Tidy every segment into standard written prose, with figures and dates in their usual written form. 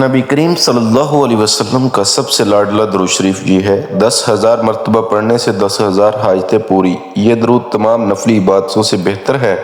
نبی کریم صلی اللہ علیہ وسلم کا سب سے لاڈلا درود شریف یہ ہے 10,000 مرتبہ پڑھنے سے 10,000 حاجتیں پوری۔ یہ درود تمام نفلی عبادتوں سے بہتر ہے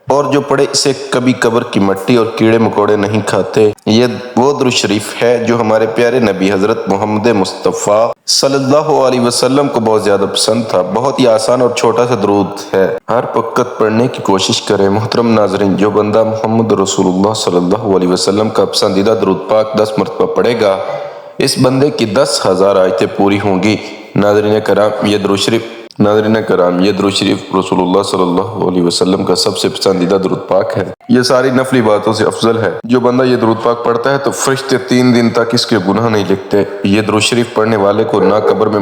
اور جو پڑھے اسے کبھی قبر کی مٹی اور کیڑے مکوڑے نہیں کھاتے۔ یہ وہ درود شریف ہے جو ہمارے پیارے نبی حضرت محمد مصطفیٰ صلی اللہ علیہ وسلم کو بہت زیادہ پسند تھا۔ بہت ہی آسان اور چھوٹا سا درود ہے، ہر وقت پڑھنے کی کوشش کریں۔ محترم ناظرین، جو بندہ محمد رسول اللہ صلی اللہ علیہ وسلم کا پسندیدہ درود پاک 10 مرتبہ پڑھے گا، اس بندے کی 10,000 آیتیں پوری ہوں گی۔ ناظرین کرام، یہ درود شریف رسول اللہ صلی اللہ علیہ وسلم کا سب سے پسندیدہ درود پاک ہے۔ یہ ساری نفلی باتوں سے افضل ہے۔ جو بندہ یہ درود پاک پڑھتا ہے تو فرشتے 3 دن تک اس کے گناہ نہیں لکھتے۔ یہ درود شریف پڑھنے والے کو نہ قبر میں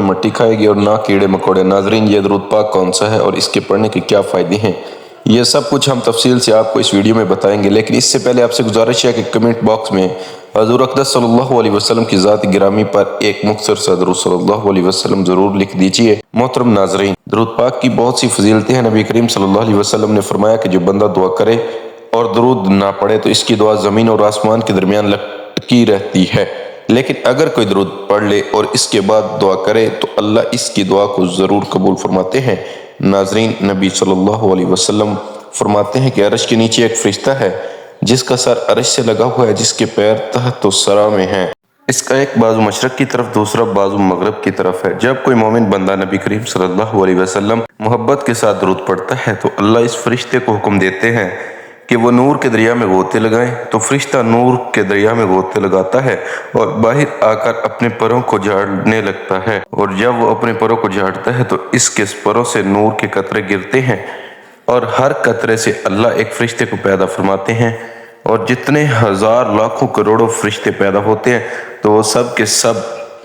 مٹی کھائے گی اور نہ کیڑے مکوڑے۔ ناظرین، یہ درود پاک کون سا ہے اور اس کے پڑھنے کے کیا فائدے ہیں، یہ سب کچھ ہم تفصیل سے آپ کو اس ویڈیو میں بتائیں گے، لیکن اس سے پہلے آپ سے گزارش ہے کہ کمنٹ باکس میں حضور اقدس صلی اللہ علیہ وسلم کی ذات گرامی پر ایک مختصر سا درود صلی اللہ علیہ وسلم ضرور لکھ دیجئے۔ محترم ناظرین، درود پاک کی بہت سی فضیلتیں ہیں۔ نبی کریم صلی اللہ علیہ وسلم نے فرمایا کہ جو بندہ دعا کرے اور درود نہ پڑھے تو اس کی دعا زمین اور آسمان کے درمیان لٹکی رہتی ہے، لیکن اگر کوئی درود پڑھ لے اور اس کے بعد دعا کرے تو اللہ اس کی دعا کو ضرور قبول فرماتے ہیں۔ ناظرین، نبی صلی اللہ علیہ وسلم فرماتے ہیں کہ عرش کے نیچے ایک فرشتہ ہے جس کا سر عرش سے لگا ہوا ہے، جس کے پیر تحت الثری میں ہیں۔ اس کا ایک بازو مشرق کی طرف، دوسرا بازو مغرب کی طرف ہے۔ جب کوئی مومن بندہ نبی کریم صلی اللہ علیہ وسلم محبت کے ساتھ درود پڑھتا ہے تو اللہ اس فرشتے کو حکم دیتے ہیں کہ وہ نور کے دریا میں غوطے لگائیں، تو فرشتہ نور کے دریا میں غوطے لگاتا ہے اور باہر آ کر اپنے پروں کو جھاڑنے لگتا ہے، اور جب وہ اپنے پروں کو جھاڑتا ہے تو اس کے پروں سے نور کے قطرے گرتے ہیں، اور ہر قطرے سے اللہ ایک فرشتے کو پیدا فرماتے ہیں، اور جتنے ہزار لاکھوں کروڑوں فرشتے پیدا ہوتے ہیں تو وہ سب کے سب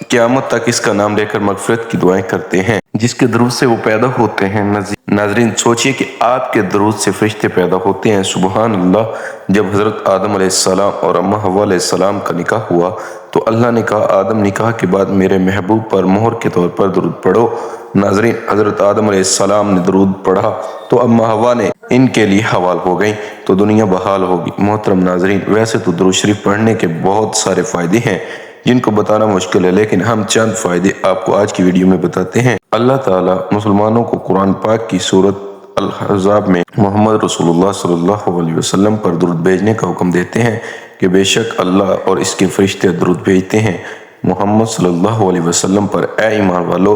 قیامت تک اس کا نام لے کر مغفرت کی دعائیں کرتے ہیں جس کے درود سے وہ پیدا ہوتے ہیں۔ ناظرین، سوچئے کہ آپ کے درود سے فرشتے پیدا ہوتے ہیں۔ سبحان اللہ، جب حضرت آدم علیہ السلام اور اماں حوا علیہ السلام کا نکاح ہوا تو اللہ نے کہا آدم نکاح کے بعد میرے محبوب پر مہر کے طور پر درود پڑھو۔ ناظرین، حضرت آدم علیہ السلام نے درود پڑھا تو اماں حوا نے ان کے لیے حوال ہو گئیں تو دنیا بحال ہوگی۔ محترم ناظرین، ویسے تو درود شریف پڑھنے کے بہت سارے فائدے ہیں جن کو بتانا مشکل ہے، لیکن ہم چند فائدے آپ کو آج کی ویڈیو میں بتاتے ہیں۔ اللہ تعالیٰ مسلمانوں کو قرآن پاک کی سورۃ الاحزاب میں محمد رسول اللہ صلی اللہ علیہ وسلم پر درود بھیجنے کا حکم دیتے ہیں کہ بے شک اللہ اور اس کے فرشتے درود بھیجتے ہیں محمد صلی اللہ علیہ وسلم پر۔ اے ایمان والو،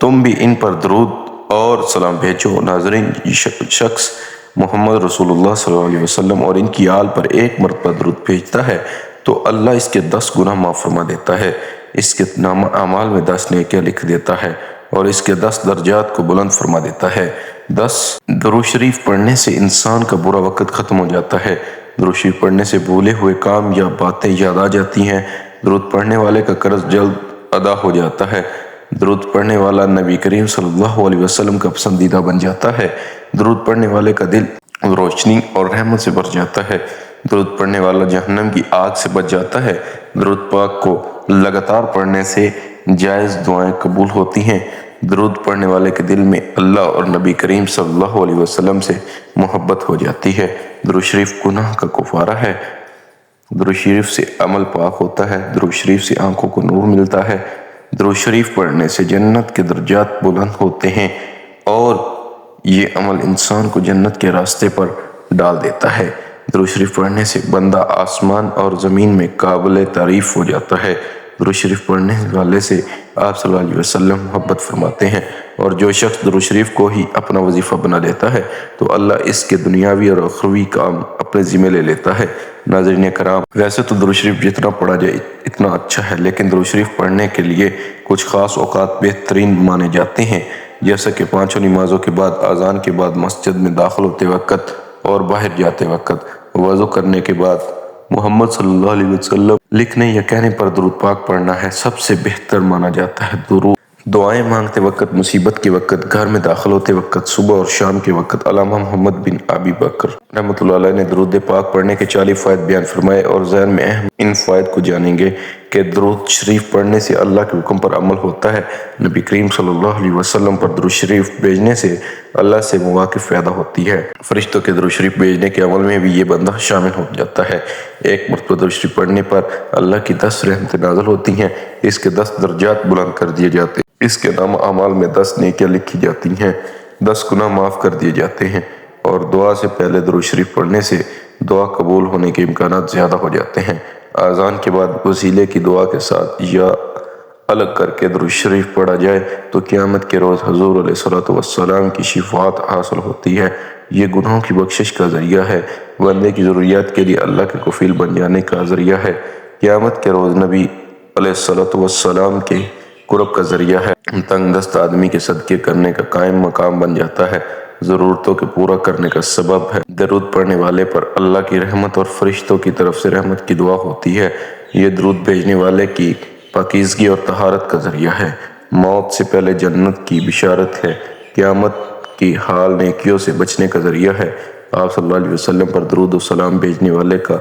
تم بھی ان پر درود اور سلام بھیجو۔ ناظرین، یہ شخص محمد رسول اللہ صلی اللہ علیہ وسلم اور ان کی آل پر ایک مرتبہ درود بھیجتا ہے تو اللہ اس کے 10 گناہ معاف فرما دیتا ہے، اس کے نامہ اعمال میں 10 نیکیاں لکھ دیتا ہے اور اس کے 10 درجات کو بلند فرما دیتا ہے۔ 10 درود شریف پڑھنے سے انسان کا برا وقت ختم ہو جاتا ہے۔ درود شریف پڑھنے سے بھولے ہوئے کام یا باتیں یاد آ جاتی ہیں۔ درود پڑھنے والے کا قرض جلد ادا ہو جاتا ہے۔ درود پڑھنے والا نبی کریم صلی اللہ علیہ وسلم کا پسندیدہ بن جاتا ہے۔ درود پڑھنے والے کا دل روشنی اور رحمت سے بھر جاتا ہے۔ درود پڑھنے والا جہنم کی آگ سے بچ جاتا ہے۔ درود پاک کو لگاتار پڑھنے سے جائز دعائیں قبول ہوتی ہیں۔ درود پڑھنے والے کے دل میں اللہ اور نبی کریم صلی اللہ علیہ وسلم سے محبت ہو جاتی ہے۔ درود شریف گناہ کا کفارہ ہے۔ درود شریف سے عمل پاک ہوتا ہے۔ درود شریف سے آنکھوں کو نور ملتا ہے۔ درود شریف پڑھنے سے جنت کے درجات بلند ہوتے ہیں اور یہ عمل انسان کو جنت کے راستے پر ڈال دیتا ہے۔ درود شریف پڑھنے سے بندہ آسمان اور زمین میں قابل تعریف ہو جاتا ہے۔ درود شریف پڑھنے والے سے آپ صلی اللہ علیہ وسلم محبت فرماتے ہیں، اور جو شخص درود شریف کو ہی اپنا وظیفہ بنا لیتا ہے تو اللہ اس کے دنیاوی اور اخروی کام اپنے ذمہ لے لیتا ہے۔ ناظرین کرام، ویسے تو درود شریف جتنا پڑھا جائے اتنا اچھا ہے، لیکن درود شریف پڑھنے کے لیے کچھ خاص اوقات بہترین مانے جاتے ہیں، جیسا کہ 5 نمازوں کے بعد، اذان کے بعد، مسجد میں داخل ہوتے وقت اور باہر جاتے وقت، وضو کرنے کے بعد، محمد صلی اللہ علیہ وسلم لکھنے یا کہنے پر درود پاک پڑھنا ہے سب سے بہتر مانا جاتا ہے۔ درود دعائیں مانگتے وقت، مصیبت کے وقت، گھر میں داخل ہوتے وقت، صبح اور شام کے وقت۔ علامہ محمد بن ابی بکر رحمۃ اللہ علیہ نے درود پاک پڑھنے کے 40 فوائد بیان فرمائے، اور ذہن میں اہم ان فوائد کو جانیں گے کہ درود شریف پڑھنے سے اللہ کے حکم پر عمل ہوتا ہے۔ نبی کریم صلی اللہ علیہ وسلم پر درود شریف بھیجنے سے اللہ سے مواقف پیدا ہوتی ہے۔ فرشتوں کے درود شریف بھیجنے کے عمل میں بھی یہ بندہ شامل ہو جاتا ہے۔ ایک مرتبہ درود شریف پڑھنے پر اللہ کی 10 رحمتیں نازل ہوتی ہیں، اس کے 10 درجات بلند کر دیے جاتے ہیں، اس کے نام اعمال میں 10 نیکیاں لکھی جاتی ہیں، 10 گناہ معاف کر دیے جاتے ہیں، اور دعا سے پہلے درود شریف پڑھنے سے دعا قبول ہونے کے امکانات زیادہ ہو جاتے ہیں۔ اذان کے بعد وسیلے کی دعا کے ساتھ یا الگ کر کے درود شریف پڑھا جائے تو قیامت کے روز حضور علیہ الصلوۃ والسلام کی شفاعت حاصل ہوتی ہے۔ یہ گناہوں کی بخشش کا ذریعہ ہے، بندے کی ضروریات کے لیے اللہ کے کفیل بن جانے کا ذریعہ ہے، قیامت کے روز نبی علیہ الصلوۃ والسلام کے قرب کا ذریعہ ہے، تنگ دست آدمی کے صدقے کرنے کا قائم مقام بن جاتا ہے، ضرورتوں کے پورا کرنے کا سبب ہے۔ درود پڑھنے والے پر اللہ کی رحمت اور فرشتوں کی طرف سے رحمت کی دعا ہوتی ہے۔ یہ درود بھیجنے والے کی پاکیزگی اور طہارت کا ذریعہ ہے، موت سے پہلے جنت کی بشارت ہے، قیامت کی حال نیکیوں سے بچنے کا ذریعہ ہے۔ آپ صلی اللہ علیہ وسلم پر درود و سلام بھیجنے والے کا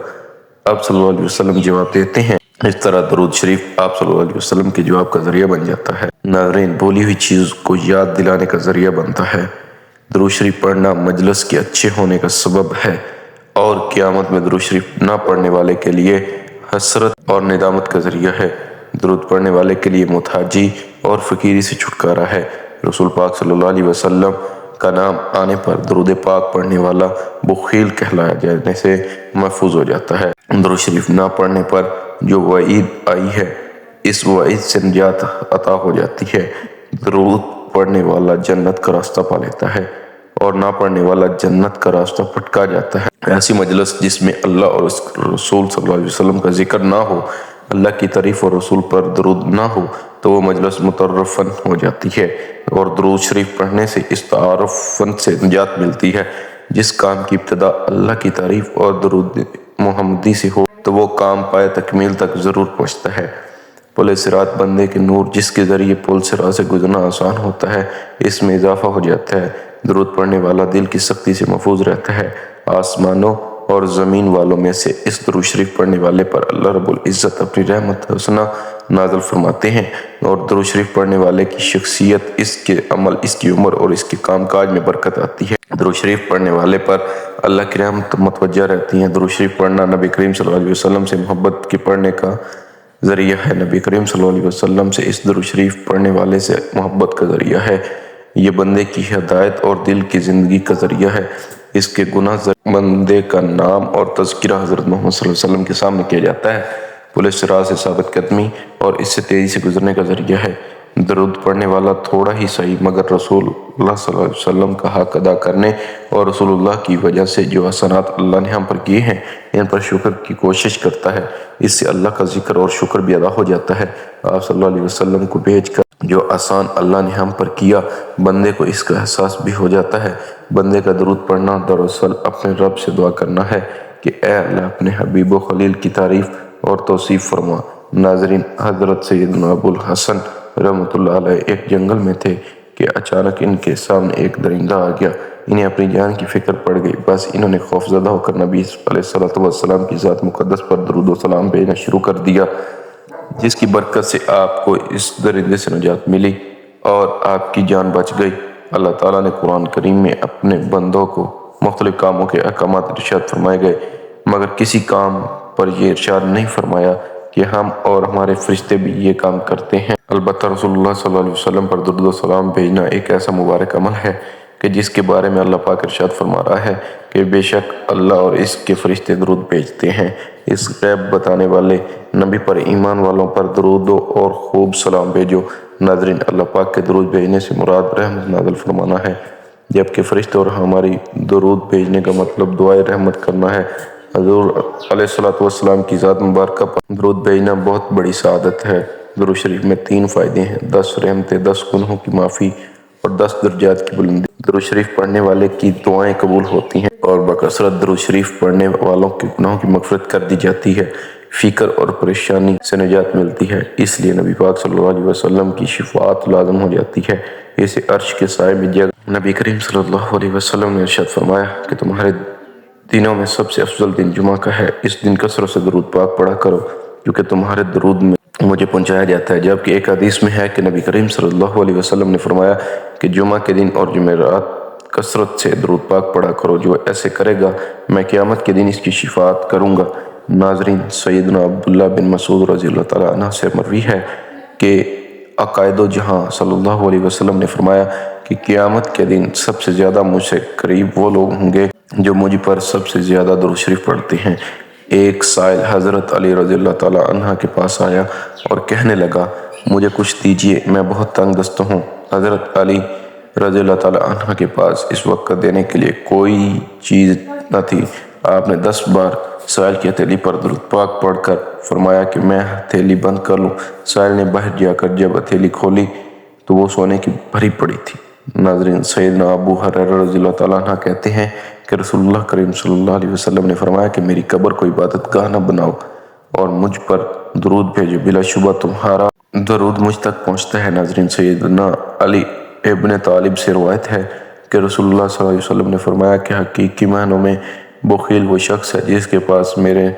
آپ صلی اللہ علیہ وسلم جواب دیتے ہیں، اس طرح درود شریف آپ صلی اللہ علیہ وسلم کے جواب کا ذریعہ بن جاتا ہے۔ ناظرین، بولی ہوئی چیز کو یاد دلانے کا ذریعہ بنتا ہے۔ درود شریف پڑھنا مجلس کے اچھے ہونے کا سبب ہے، اور قیامت میں درود شریف نہ پڑھنے والے کے لیے حسرت اور ندامت کا ذریعہ ہے۔ درود پڑھنے والے کے لیے محتاجی اور فقیری سے چھٹکارا ہے۔ رسول پاک صلی اللہ علیہ وسلم کا نام آنے پر درود پاک پڑھنے والا بخیل کہلایا جانے سے محفوظ ہو جاتا ہے۔ درود شریف نہ پڑھنے پر جو وعید آئی ہے، اس وعید سے نجات عطا ہو جاتی ہے۔ درود پڑھنے والا جنت کا راستہ پا لیتا ہے، اور نہ پڑھنے والا جنت کا راستہ پھٹکا جاتا ہے۔ ایسی مجلس جس میں اللہ اور اس رسول صلی اللہ علیہ وسلم کا ذکر نہ ہو، اللہ کی تعریف اور رسول پر درود نہ ہو، تو وہ مجلس متعارف فن ہو جاتی ہے، اور درود شریف پڑھنے سے اس تعارف فن سے نجات ملتی ہے۔ جس کام کی ابتدا اللہ کی تعریف اور درود محمدی سے ہو تو وہ کام پائے تکمیل تک ضرور پہنچتا ہے۔ پل صراط بندے کے نور جس کے ذریعے پل صراط سے گزرنا آسان ہوتا ہے، اس میں اضافہ ہو جاتا ہے۔ درود پڑھنے والا دل کی سختی سے محفوظ رہتا ہے۔ آسمانوں اور زمین والوں میں سے اس درود شریف پڑھنے والے پر اللہ رب العزت اپنی رحمت حسنہ نازل فرماتے ہیں، اور درود شریف پڑھنے والے کی شخصیت، اس کے عمل، اس کی عمر اور اس کے کام کاج میں برکت آتی ہے۔ درود شریف پڑھنے والے پر اللہ کی رحمت متوجہ رہتی ہیں۔ درود شریف پڑھنا نبی کریم صلی اللہ علیہ وسلم سے محبت کے پڑھنے کا ذریعہ ہے۔ نبی کریم صلی اللہ علیہ وسلم سے اس درود شریف پڑھنے والے سے محبت کا ذریعہ ہے۔ یہ بندے کی ہدایت اور دل کی زندگی کا ذریعہ ہے۔ اس کے گناہ بندے کا نام اور تذکرہ حضرت محمد صلی اللہ علیہ وسلم کے سامنے کیا جاتا ہے۔ پل صراط سے ثابت قدمی اور اس سے تیزی سے گزرنے کا ذریعہ ہے۔ درود پڑھنے والا تھوڑا ہی صحیح مگر رسول اللہ صلی اللہ علیہ وسلم کا حق ادا کرنے اور رسول اللہ کی وجہ سے جو احسانات اللہ نے ہم پر کیے ہیں، ان پر شکر کی کوشش کرتا ہے۔ اس سے اللہ کا ذکر اور شکر بھی ادا ہو جاتا ہے۔ آپ صلی اللہ علیہ وسلم کو بھیج کر جو احسان اللہ نے ہم پر کیا، بندے کو اس کا احساس بھی ہو جاتا ہے۔ بندے کا درود پڑھنا دراصل اپنے رب سے دعا کرنا ہے کہ اے اللہ اپنے حبیب و خلیل کی تعریف اور توصیف فرما۔ ناظرین، حضرت سیدنا ابو الحسن رحمۃ اللہ علیہ ایک جنگل میں تھے کہ اچانک ان کے سامنے ایک درندہ آ گیا۔ انہیں اپنی جان کی فکر پڑ گئی، بس انہوں نے خوفزدہ ہو کر نبی علیہ الصلوۃ والسلام کی ذات مقدس پر درود و سلام بھیجنا شروع کر دیا، جس کی برکت سے آپ کو اس درندے سے نجات ملی اور آپ کی جان بچ گئی۔ اللہ تعالیٰ نے قرآن کریم میں اپنے بندوں کو مختلف کاموں کے احکامات ارشاد فرمائے گئے، مگر کسی کام پر یہ ارشاد نہیں فرمایا کہ ہم اور ہمارے فرشتے بھی یہ کام کرتے ہیں۔ البتہ رسول اللہ صلی اللہ علیہ وسلم پر درود و سلام بھیجنا ایک ایسا مبارک عمل ہے کہ جس کے بارے میں اللہ پاک ارشاد فرما رہا ہے کہ بے شک اللہ اور اس کے فرشتے درود بھیجتے ہیں۔ اس غیب بتانے والے نبی پر ایمان والوں پر درود اور خوب سلام بھیجو۔ ناظرین، اللہ پاک کے درود بھیجنے سے مراد رحمت نازل فرمانا ہے، جبکہ فرشتے اور ہماری درود بھیجنے کا مطلب دعائے رحمت کرنا ہے۔ حضور علیہ الصلوۃ والسلام کی ذات مبارکہ پر درود بھیجنا بہت بڑی سعادت ہے۔ درود شریف میں 3 فائدے ہیں: 10 رحمتیں، 10 گناہوں کی معافی اور 10 درجات کی بلندی۔ درود شریف پڑھنے والے کی دعائیں قبول ہوتی ہیں اور بکثرت درود شریف پڑھنے والوں کے گناہوں کی مغفرت کر دی جاتی ہے، فکر اور پریشانی سے نجات ملتی ہے۔ اس لیے نبی پاک صلی اللہ علیہ وسلم کی شفاعت لازم ہو جاتی ہے، اسے عرش کے سائے میں جگہ۔ نبی کریم صلی اللہ علیہ وسلم نے ارشاد فرمایا کہ تمہارے دنوں میں سب سے افضل دن جمعہ کا ہے، اس دن کثرت سے درود پاک پڑھا کرو، کیونکہ تمہارے درود میں مجھے پہنچایا جاتا ہے، جبکہ ایک حدیث میں ہے کہ نبی کریم صلی اللہ علیہ وسلم نے فرمایا کہ جمعہ کے دن اور جمعرات کثرت سے درود پاک پڑھا کرو، جو ایسے کرے گا میں قیامت کے دن اس کی شفاعت کروں گا۔ ناظرین، سیدنا عبداللہ بن مسعود رضی اللہ تعالیٰ عنہ سے مروی ہے کہ عقائد و جہاں صلی اللہ علیہ وسلم نے فرمایا کہ قیامت کے دن سب سے زیادہ مجھ سے قریب وہ لوگ ہوں گے جو مجھ پر سب سے زیادہ درود شریف پڑھتے ہیں۔ ایک سائل حضرت علی رضی اللہ تعالیٰ عنہ کے پاس آیا اور کہنے لگا مجھے کچھ دیجئے، میں بہت تنگ دست ہوں۔ حضرت علی رضی اللہ تعالیٰ عنہ کے پاس اس وقت دینے کے لیے کوئی چیز نہ تھی۔ آپ نے 10 بار سائل کی ہتھیلی پر درود پاک پڑھ کر فرمایا کہ میں ہتھیلی بند کر لوں۔ سائل نے باہر جا کر جب ہتھیلی کھولی تو وہ سونے کی بھری پڑی تھی۔ ناظرین، سیدنا ابو ہریرہ رضی اللہ تعالیٰ عنہ کہتے ہیں کہ رسول اللہ کریم صلی اللہ علیہ وسلم نے فرمایا کہ میری قبر کو عبادت گاہ نہ بناؤ اور مجھ پر درود بھیجو، بلا شبہ تمہارا درود مجھ تک پہنچتا ہے۔ ناظرین، سیدنا علی ابن طالب سے روایت ہے کہ رسول اللہ صلی اللہ علیہ وسلم نے فرمایا کہ حقیقی معنوں میں بخیل وہ شخص ہے جس کے پاس میرے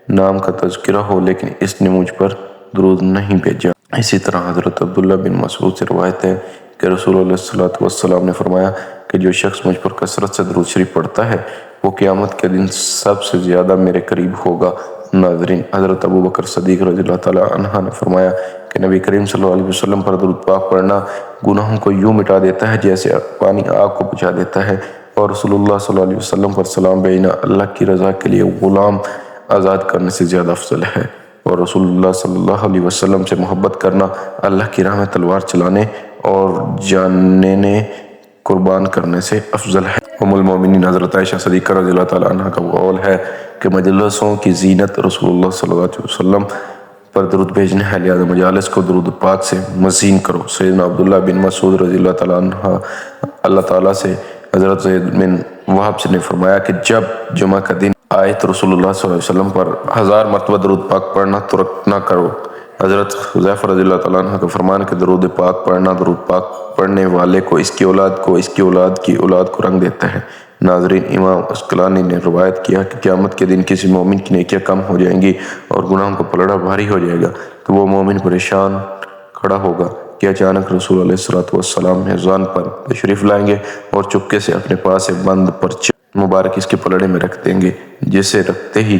نام کا تذکرہ ہو لیکن اس نے مجھ پر درود نہیں بھیجا۔ اسی طرح حضرت عبداللہ بن مسعود سے روایت ہے کہ رسول اللہ صلی اللہ علیہ وسلم نے فرمایا کہ جو شخص مجھ پر کثرت سے درود شریف پڑھتا ہے وہ قیامت کے دن سب سے زیادہ میرے قریب ہوگا۔ ناظرین، حضرت ابو بکر صدیق رضی اللہ تعالیٰ عنہ نے فرمایا کہ نبی کریم صلی اللہ علیہ وسلم پر درود پاک پڑھنا گناہوں کو یوں مٹا دیتا ہے جیسے پانی آگ کو بجھا دیتا ہے، اور رسول اللہ صلی اللہ علیہ وسلم پر سلام بھیجنا اللہ کی رضا کے لیے غلام آزاد کرنے سے زیادہ افضل ہے، اور رسول اللہ صلی اللہ علیہ وسلم سے محبت کرنا اللہ کی راہ میں تلوار چلانے اور جانیں قربان کرنے سے افضل ہے۔ ام المومنین حضرت عائشہ صدیقہ رضی اللہ تعالیٰ عنہ کا قول ہے کہ مجلسوں کی زینت رسول اللہ صلی اللہ علیہ وسلم پر درود بھیجنے ہے، لہذا مجالس کو درود پاک سے مزین کرو۔ سیدنا عبداللہ بن مسعود رضی اللہ تعالیٰ عنہ اللہ تعالیٰ سے حضرت زید بن وہب سے نے فرمایا کہ جب جمعہ کا دن آئے تو رسول اللہ صلی اللہ علیہ وسلم پر 1000 مرتبہ درود پاک پڑھنا ترک نہ کرو۔ حضرت حذیفہ رضی اللہ تعالیٰ عنہ کا فرمان کہ درود پاک پڑھنا درود پاک پڑھنے والے کو اس کی اولاد کو اس کی اولاد کی اولاد کو رنگ دیتا ہے۔ ناظرین، امام عسقلانی نے روایت کیا کہ قیامت کے دن کسی مومن کی نیکیاں کم ہو جائیں گی اور گناہوں کا پلڑا بھاری ہو جائے گا تو وہ مومن پریشان کھڑا ہوگا کہ اچانک رسول علیہ الصلوۃ والسلام میزان پر تشریف لائیں گے اور چپکے سے اپنے پاس ایک بند پرچہ مبارک اس کے پلڑے میں رکھ دیں گے، جسے رکھتے ہی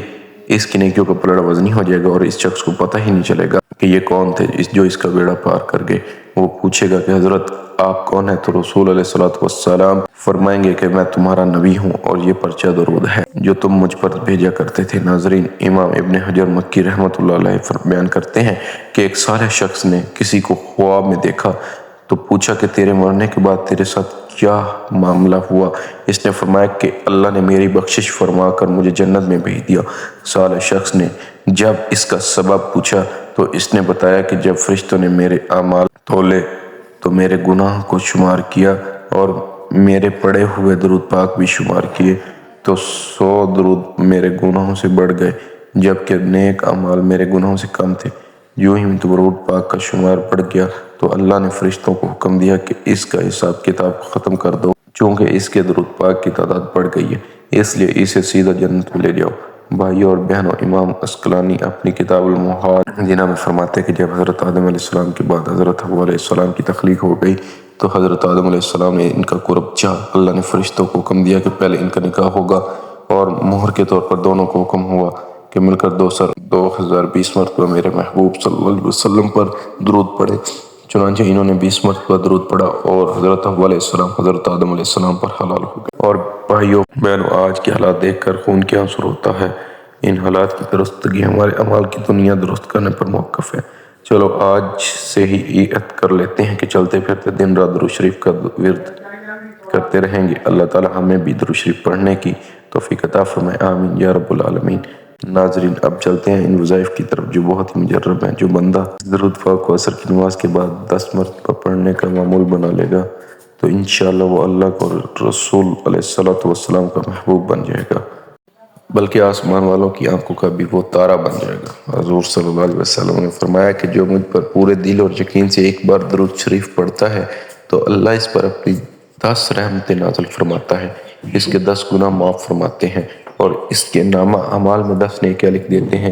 اس کی نیکیوں کا پلڑا وزنی ہو جائے گا اور اس شخص کو پتہ ہی نہیں چلے گا کہ یہ کون تھے جو اس کا بیڑا پار کر گئے۔ وہ پوچھے گا کہ حضرت آپ کون ہیں؟ تو رسول علیہ الصلوۃ والسلام فرمائیں گے کہ میں تمہارا نبی ہوں اور یہ پرچہ درود ہے جو تم مجھ پر بھیجا کرتے تھے۔ ناظرین، امام ابن حجر مکی رحمۃ اللہ علیہ بیان کرتے ہیں کہ ایک صالح شخص نے کسی کو خواب میں دیکھا تو پوچھا کہ تیرے مرنے کے بعد تیرے ساتھ کیا معاملہ ہوا؟ اس نے فرمایا کہ اللہ نے میری بخشش فرما کر مجھے جنت میں بھیج دیا۔ صالح شخص نے جب اس کا سبب پوچھا تو اس نے بتایا کہ جب فرشتوں نے میرے اعمال تولے تو میرے گناہ کو شمار کیا اور میرے پڑھے ہوئے درود پاک بھی شمار کیے تو 100 درود میرے گناہوں سے بڑھ گئے جبکہ نیک اعمال میرے گناہوں سے کم تھے۔ یوں ہی درود پاک کا شمار بڑھ گیا تو اللہ نے فرشتوں کو حکم دیا کہ اس کا حساب کتاب ختم کر دو، چونکہ اس کے درود پاک کی تعداد بڑھ گئی ہے، اس لیے اسے سیدھا جنت میں لے جاؤ۔ بھائیو اور بہنوں، امام عسقلانی اپنی کتاب المحاجنہ میں فرماتے ہیں کہ جب حضرت آدم علیہ السلام کے بعد حضرت حوا علیہ السلام کی تخلیق ہو گئی تو حضرت آدم علیہ السلام نے ان کا قرب چاہا۔ اللہ نے فرشتوں کو حکم دیا کہ پہلے ان کا نکاح ہوگا اور مہر کے طور پر دونوں کو حکم ہوا کہ مل کر 2020 مرتبہ میرے محبوب صلی اللہ علیہ وسلم پر درود پڑھے۔ چنانچہ انہوں نے 20 مرتبہ درود پڑھا اور حضرت حوا علیہ السلام حضرت آدم علیہ السلام پر حلال ہو گئے۔ اور بھائیو بہنوں، آج کے حالات دیکھ کر خون کے آنسو ہوتا ہے۔ ان حالات کی درستگی ہمارے اعمال کی دنیا درست کرنے پر موقف ہے۔ چلو آج سے ہی عہد کر لیتے ہیں کہ چلتے پھرتے دن رات درود شریف کا ورد کرتے رہیں گے۔ اللہ تعالی ہمیں بھی درود شریف پڑھنے کی توفیق عطا فرمائے، آمین یا رب العالمین۔ ناظرین، اب چلتے ہیں ان وظائف کی طرف جو بہت ہی مجرب ہیں۔ جو بندہ درود پاک کو عصر کی نماز کے بعد 10 مرتبہ پڑھنے کا معمول بنا لے گا تو انشاءاللہ وہ اللہ کو رسول علیہ الصلوۃ والسلام کا محبوب بن جائے گا، بلکہ آسمان والوں کی آنکھوں کا بھی وہ تارا بن جائے گا۔ حضور صلی اللہ علیہ وسلم نے فرمایا کہ جو مجھ پر پورے دل اور یقین سے ایک بار درود شریف پڑھتا ہے تو اللہ اس پر اپنی 10 رحمتیں نازل فرماتا ہے، اس کے 10 گناہ معاف فرماتے ہیں اور اس کے نامہ اعمال میں 10 نیکیاں لکھ دیتے ہیں۔